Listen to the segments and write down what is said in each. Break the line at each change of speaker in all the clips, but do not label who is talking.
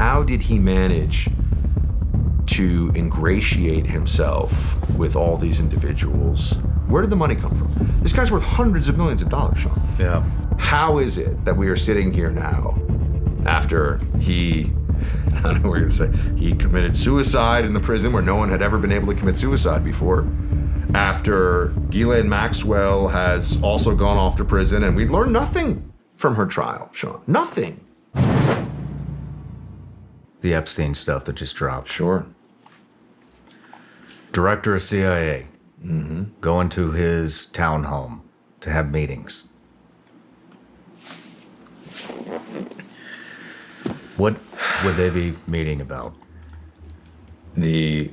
how did he manage to ingratiate himself with all these individuals? Where did the money come from? This guy's worth hundreds of millions of dollars, Sean.
Yeah.
How is it that we are sitting here now after he, I don't know what you're gonna say, he committed suicide in the prison where no one had ever been able to commit suicide before, after Ghislaine Maxwell has also gone off to prison, and we learned nothing from her trial, Sean. Nothing.
The Epstein stuff that just dropped.
Sure.
Director of CIA, going to his townhome to have meetings. What would they be meeting about?
The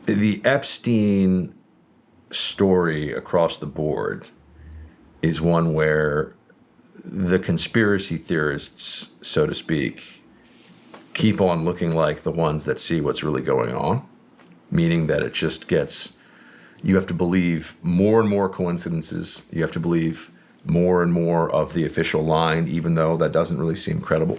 Epstein story across the board is one where the conspiracy theorists, so to speak, keep on looking like the ones that see what's really going on, meaning that it just gets, you have to believe more and more coincidences. You have to believe more and more of the official line, even though that doesn't really seem credible.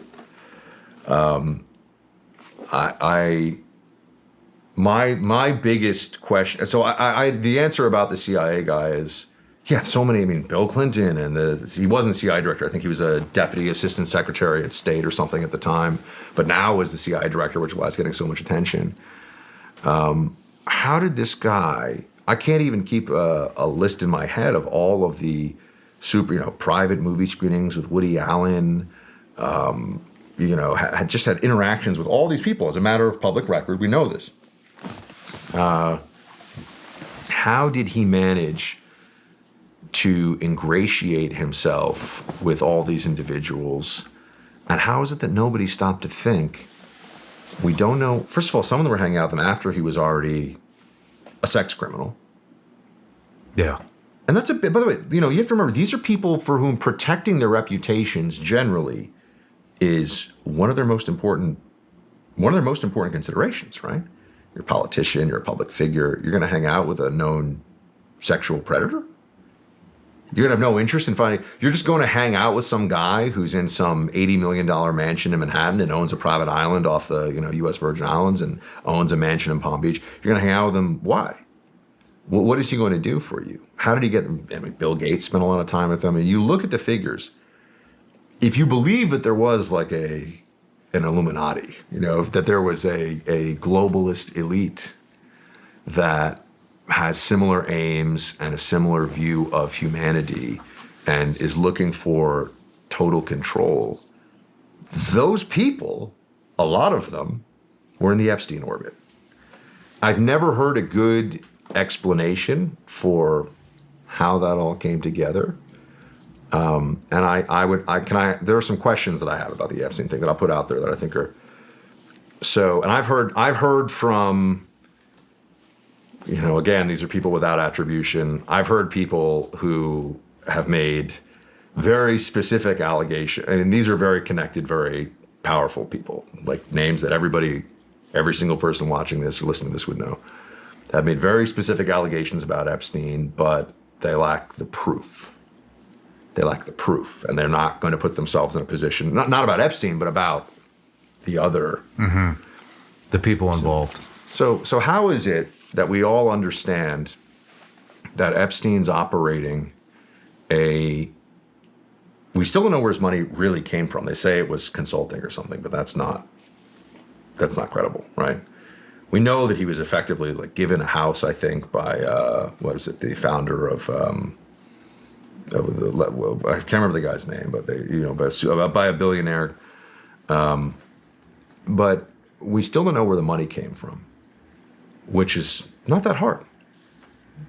My biggest question, so the answer about the CIA guy is, yeah, so many, I mean, Bill Clinton, and he wasn't CIA director. I think he was a deputy assistant secretary at state or something at the time, but now is the CIA director, which is why it's getting so much attention. How did this guy, I can't even keep a list in my head of all of the private movie screenings with Woody Allen, had just had interactions with all these people as a matter of public record. We know this. How did he manage to ingratiate himself with all these individuals? And how is it that nobody stopped to think? We don't know. First of all, some of them were hanging out with him after he was already a sex criminal.
Yeah.
And that's a bit, by the way, you have to remember, these are people for whom protecting their reputations generally is one of their most important considerations, right? You're a politician, you're a public figure, you're going to hang out with a known sexual predator? You're going to have no interest in finding, you're just going to hang out with some guy who's in some $80 million mansion in Manhattan and owns a private island off the, U.S. Virgin Islands and owns a mansion in Palm Beach. You're going to hang out with him. Why? What is he going to do for you? How did he get, Bill Gates spent a lot of time with him. And you look at the figures. If you believe that there was like an Illuminati, that there was a globalist elite that has similar aims and a similar view of humanity and is looking for total control, those people, a lot of them, were in the Epstein orbit. I've never heard a good explanation for how that all came together. And there are some questions that I have about the Epstein thing that I'll put out there that I think are so, and I've heard from, again, these are people without attribution. I've heard people who have made very specific allegations, and these are very connected, very powerful people, like names that every single person watching this or listening to this would know, have made very specific allegations about Epstein, but they lack the proof. And they're not going to put themselves in a position, not about Epstein, but about the other.
Mm-hmm. The people involved.
So how is it that we all understand that Epstein's operating we still don't know where his money really came from. They say it was consulting or something, but that's not credible, right? We know that he was effectively given a house, I think, by, the founder of, I can't remember the guy's name, but by a billionaire. But we still don't know where the money came from, which is not that hard.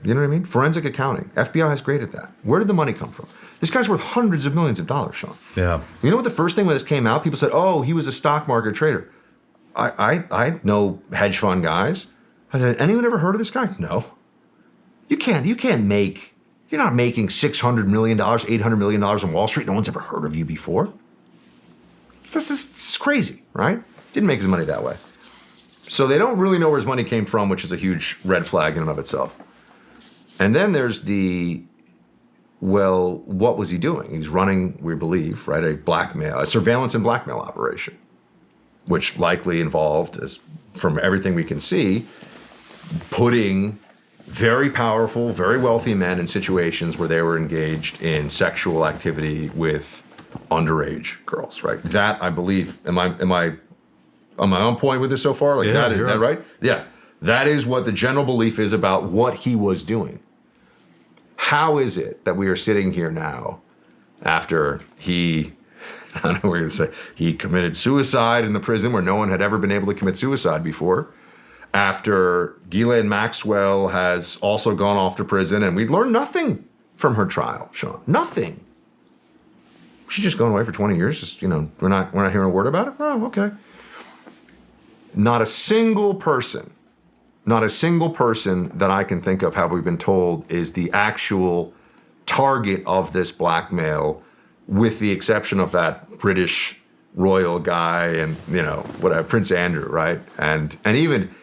You know what I mean? Forensic accounting. FBI is great at that. Where did the money come from? This guy's worth hundreds of millions of dollars, Sean.
Yeah.
You know what the first thing when this came out? People said, oh, he was a stock market trader. I know hedge fund guys. I said, anyone ever heard of this guy? No. You're not making $600 million, $800 million on Wall Street. No one's ever heard of you before. This is crazy, right? Didn't make his money that way. So they don't really know where his money came from, which is a huge red flag in and of itself. And then there's the well, what was he doing? He's running, we believe, right, a surveillance and blackmail operation, which likely involved, as from everything we can see, putting very powerful, very wealthy men in situations where they were engaged in sexual activity with underage girls, right? That, I believe, am I on point with this so far? Like,
Yeah,
is that right? Yeah. That is what the general belief is about what he was doing. How is it that we are sitting here now after he, I don't know what we're going to say, he committed suicide in the prison where no one had ever been able to commit suicide before, after Ghislaine Maxwell has also gone off to prison, and we learned nothing from her trial, Sean. Nothing. She's just going away for 20 years. Just, we're not hearing a word about it. Oh, okay. Not a single person that I can think of, have we been told, is the actual target of this blackmail, with the exception of that British royal guy and, whatever, Prince Andrew, right? And even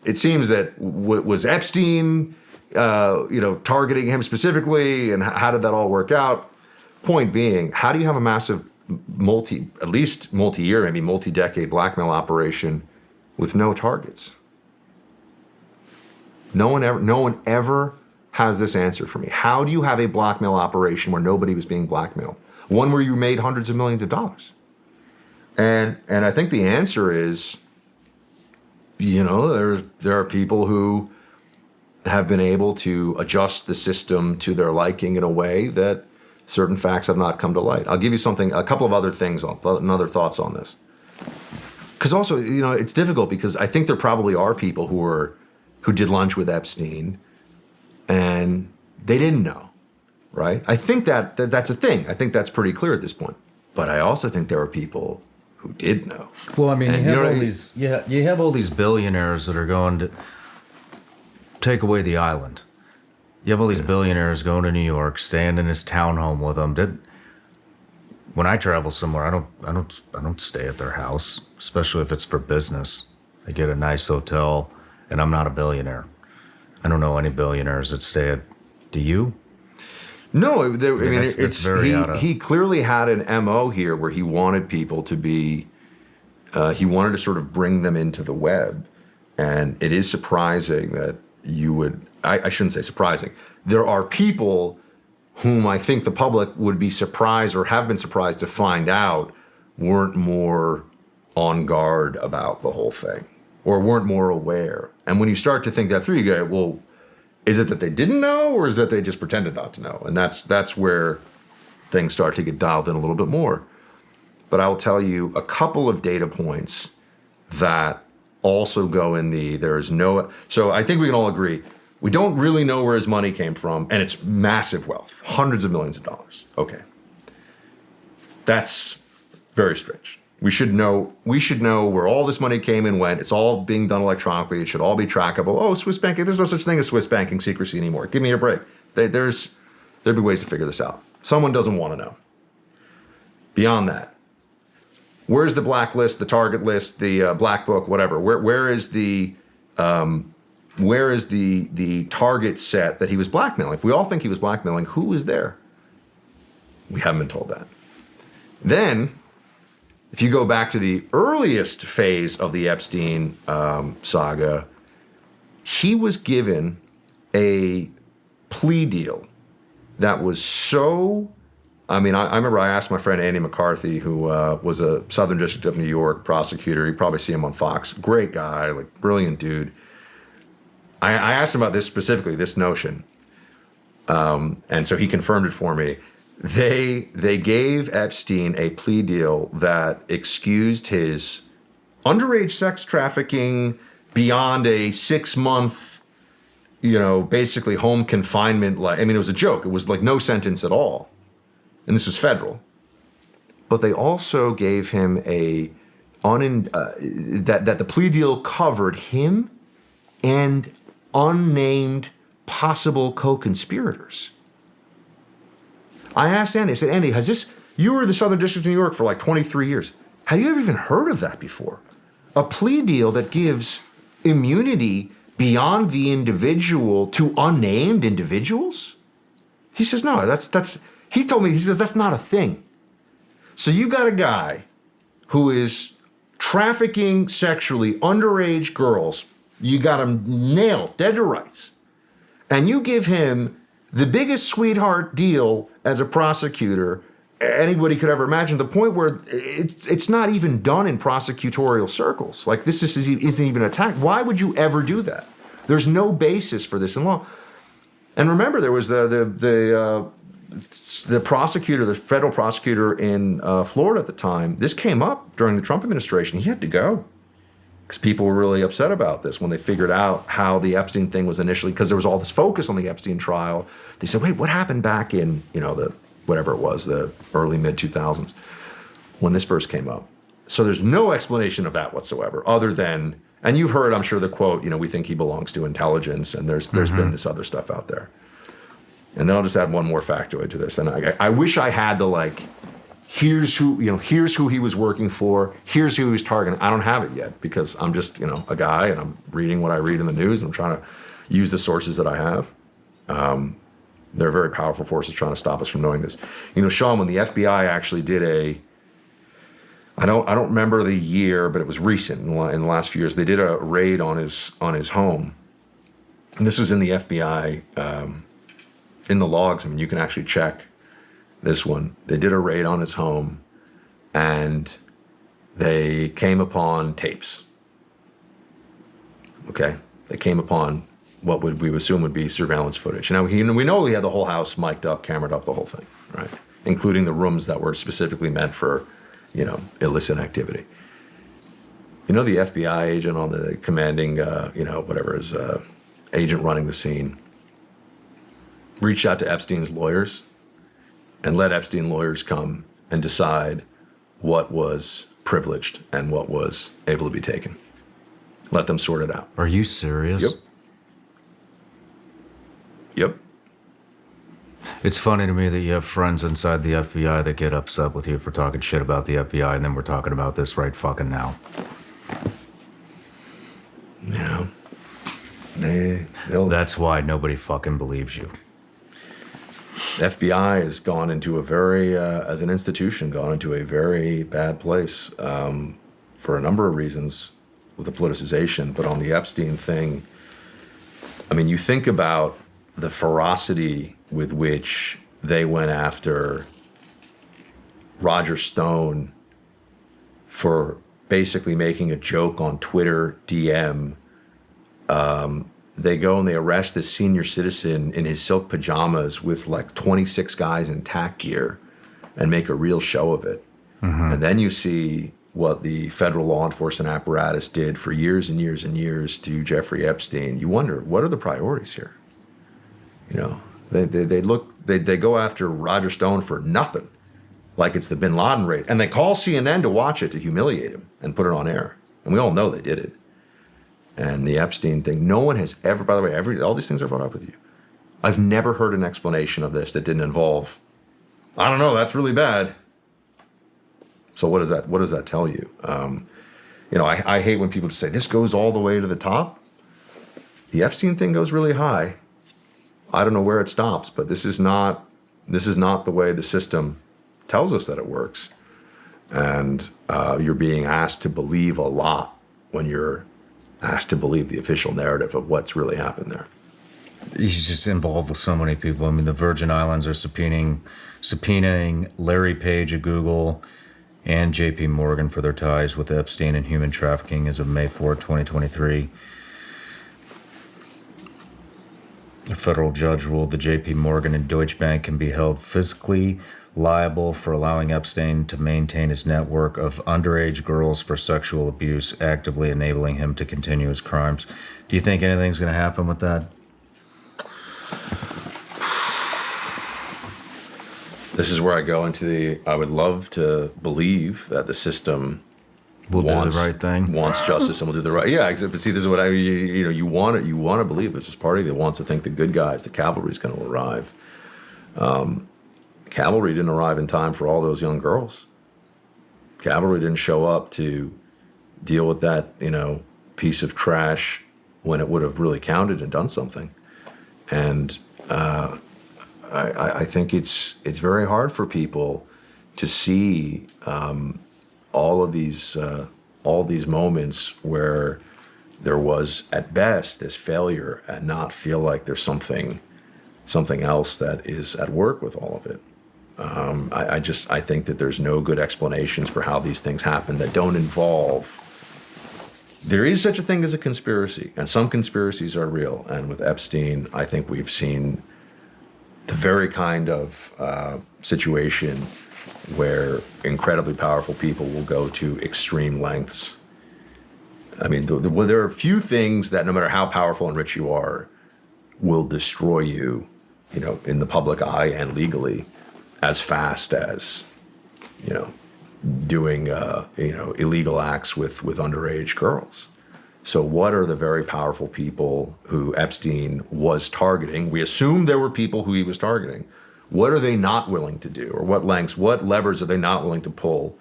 it seems that was Epstein, targeting him specifically, and how did that all work out? Point being, how do you have a massive at least multi-year, maybe multi-decade blackmail operation with no targets? No one ever has this answer for me. How do you have a blackmail operation where nobody was being blackmailed? One where you made hundreds of millions of dollars. And I think the answer is, there are people who have been able to adjust the system to their liking in a way that certain facts have not come to light. I'll give you a couple of other things, other thoughts on this. Because also, it's difficult because I think there probably are people who did lunch with Epstein and they didn't know, right? I think that's a thing. I think that's pretty clear at this point. But I also think there are people who did know.
Well, I mean,
And
you have all these billionaires that are going to take away the island. You have all these billionaires going to New York, staying in his townhome with them. When I travel somewhere, I don't stay at their house, especially if it's for business. I get a nice hotel, and I'm not a billionaire. I don't know any billionaires that stay at. Do you?
No,
it's very out of.
He clearly had an MO here where he wanted people to be. He wanted to sort of bring them into the web, and it is surprising that you would. I shouldn't say surprising. There are people whom I think the public would be surprised or have been surprised to find out weren't more on guard about the whole thing or weren't more aware. And when you start to think that through, you go, well, is it that they didn't know or is it that they just pretended not to know? And that's where things start to get dialed in a little bit more. But I will tell you a couple of data points that also go in so I think we can all agree, we don't really know where his money came from, and it's massive wealth, hundreds of millions of dollars. Okay. That's very strange. We should know where all this money came and went. It's all being done electronically. It should all be trackable. Oh, Swiss banking, there's no such thing as Swiss banking secrecy anymore. Give me a break. There'd be ways to figure this out. Someone doesn't want to know. Beyond that, where's the blacklist, the target list, the black book, whatever? Where is the target set that he was blackmailing? If we all think he was blackmailing, who is there? We haven't been told that. Then, if you go back to the earliest phase of the Epstein saga, he was given a plea deal that was so. I remember I asked my friend Andy McCarthy, who was a Southern District of New York prosecutor. You probably see him on Fox. Great guy, brilliant dude. I asked him about this specifically, this notion. And so he confirmed it for me. They gave Epstein a plea deal that excused his underage sex trafficking beyond a 6-month, basically home confinement. It was a joke. It was no sentence at all. And this was federal. But they also gave him that the plea deal covered him and unnamed possible co-conspirators. I asked Andy, I said, Andy, you were the Southern District of New York for 23 years. Have you ever even heard of that before? A plea deal that gives immunity beyond the individual to unnamed individuals? He says, no, he told me, he says, that's not a thing. So you got a guy who is trafficking sexually underage girls. You got him nailed, dead to rights. And you give him the biggest sweetheart deal as a prosecutor anybody could ever imagine, to the point where it's not even done in prosecutorial circles. Like, this isn't even attacked. Why would you ever do that? There's no basis for this in law. And remember, there was the prosecutor, the federal prosecutor in Florida at the time. This came up during the Trump administration. He had to go because people were really upset about this when they figured out how the Epstein thing was initially, because there was all this focus on the Epstein trial. They said, wait, what happened back in, the whatever it was, the early mid-2000s, when this first came up? So there's no explanation of that whatsoever, other than, and you've heard, I'm sure, the quote, we think he belongs to intelligence, and there's been this other stuff out there. And then I'll just add one more factoid to this. And I wish I had the, here's who he was working for, here's who he was targeting. I don't have it yet because I'm just, a guy, and I'm reading what I read in the news, and I'm trying to use the sources that I have. There are very powerful forces trying to stop us from knowing this. Sean, when the FBI actually did I don't remember the year, but it was recent in the last few years, they did a raid on his home. And this was in the FBI, in the logs. I mean, you can actually check this one. They did a raid on his home, and they came upon tapes. Okay? They came upon what we would assume would be surveillance footage. Now, we know he had the whole house mic'd up, cameraed up, the whole thing, right? Including the rooms that were specifically meant for, illicit activity. The FBI agent on the commanding, whatever his agent running the scene, reached out to Epstein's lawyers and let Epstein lawyers come and decide what was privileged and what was able to be taken. Let them sort it out.
Are you serious?
Yep.
It's funny to me that you have friends inside the FBI that get upset with you for talking shit about the FBI, and then we're talking about this right fucking now. That's why nobody fucking believes you.
The FBI has gone into as an institution, gone into a very bad place for a number of reasons with the politicization. But on the Epstein thing, I mean, you think about the ferocity with which they went after Roger Stone for basically making a joke on Twitter DM. They go and they arrest this senior citizen in his silk pajamas with 26 guys in tack gear and make a real show of it. Mm-hmm. And then you see what the federal law enforcement apparatus did for years and years and years to Jeffrey Epstein. You wonder, what are the priorities here? They go after Roger Stone for nothing, like it's the bin Laden raid. And they call CNN to watch it, to humiliate him and put it on air. And we all know they did it. And the Epstein thing, no one has ever, by the way, all these things are brought up with you. I've never heard an explanation of this that didn't involve, I don't know, that's really bad. So what does that tell you? I hate when people just say, this goes all the way to the top. The Epstein thing goes really high. I don't know where it stops, but this is not the way the system tells us that it works. And you're being asked to believe a lot when you're asked to believe the official narrative of what's really happened there.
He's just involved with so many people. I mean, the Virgin Islands are subpoenaing Larry Page of Google and JP Morgan for their ties with Epstein and human trafficking as of May 4, 2023. A federal judge ruled that JP Morgan and Deutsche Bank can be held physically liable for allowing Epstein to maintain his network of underage girls for sexual abuse, actively enabling him to continue his crimes. Do you think anything's going to happen with that?
This is where I go into I would love to believe that the system
will do the right thing,
wants justice, and will do the right. Yeah, but see, this is what you want to believe. This is party that wants to think the good guys, the cavalry, is going to arrive. Cavalry didn't arrive in time for all those young girls. Cavalry didn't show up to deal with that, piece of trash when it would have really counted and done something. And I think it's very hard for people to see all these moments where there was at best this failure and not feel like there's something else that is at work with all of it. I think that there's no good explanations for how these things happen that don't involve. There is such a thing as a conspiracy, and some conspiracies are real. And with Epstein, I think we've seen the very kind of situation where incredibly powerful people will go to extreme lengths. I mean, there are few things that, no matter how powerful and rich you are, will destroy you, in the public eye and legally, as fast as, doing, illegal acts with underage girls. So what are the very powerful people who Epstein was targeting? We assume there were people who he was targeting. What are they not willing to do? Or what levers are they not willing to pull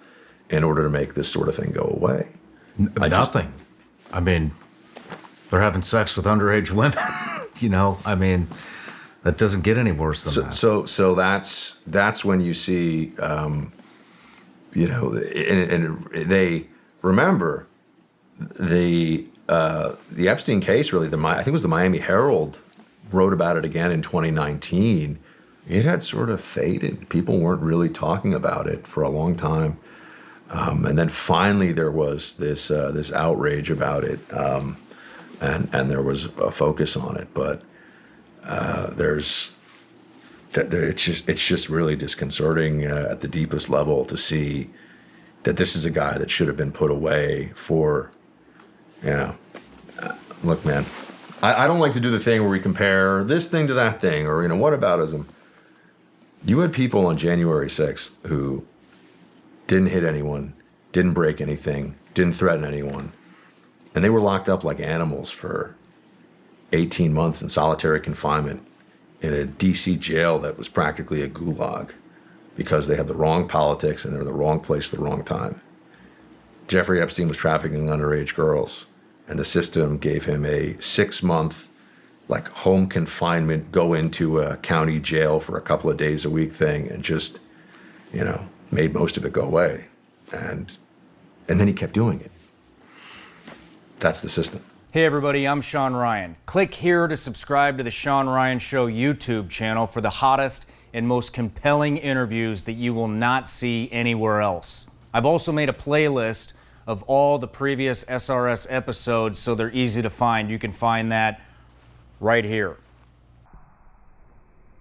in order to make this sort of thing go away?
Nothing. I mean, they're having sex with underage women. I mean, that doesn't get any worse than that.
So that's when you see, and they remember the Epstein case. Really, I think it was the Miami Herald wrote about it again in 2019. It had sort of faded. People weren't really talking about it for a long time. And then finally there was this outrage about it, and there was a focus on it. But it's just really disconcerting at the deepest level to see that this is a guy that should have been put away for. Look, man, I don't like to do the thing where we compare this thing to that thing, or whataboutism. You had people on January 6th who didn't hit anyone, didn't break anything, didn't threaten anyone. And they were locked up like animals for 18 months in solitary confinement in a DC jail that was practically a gulag because they had the wrong politics and they were in the wrong place at the wrong time. Jeffrey Epstein was trafficking underage girls, and the system gave him a 6-month home confinement, go into a county jail for a couple of days a week thing, and just, made most of it go away. And then he kept doing it. That's the system.
Hey everybody, I'm Sean Ryan. Click here to subscribe to the Sean Ryan Show YouTube channel for the hottest and most compelling interviews that you will not see anywhere else. I've also made a playlist of all the previous SRS episodes so they're easy to find. You can find that right here.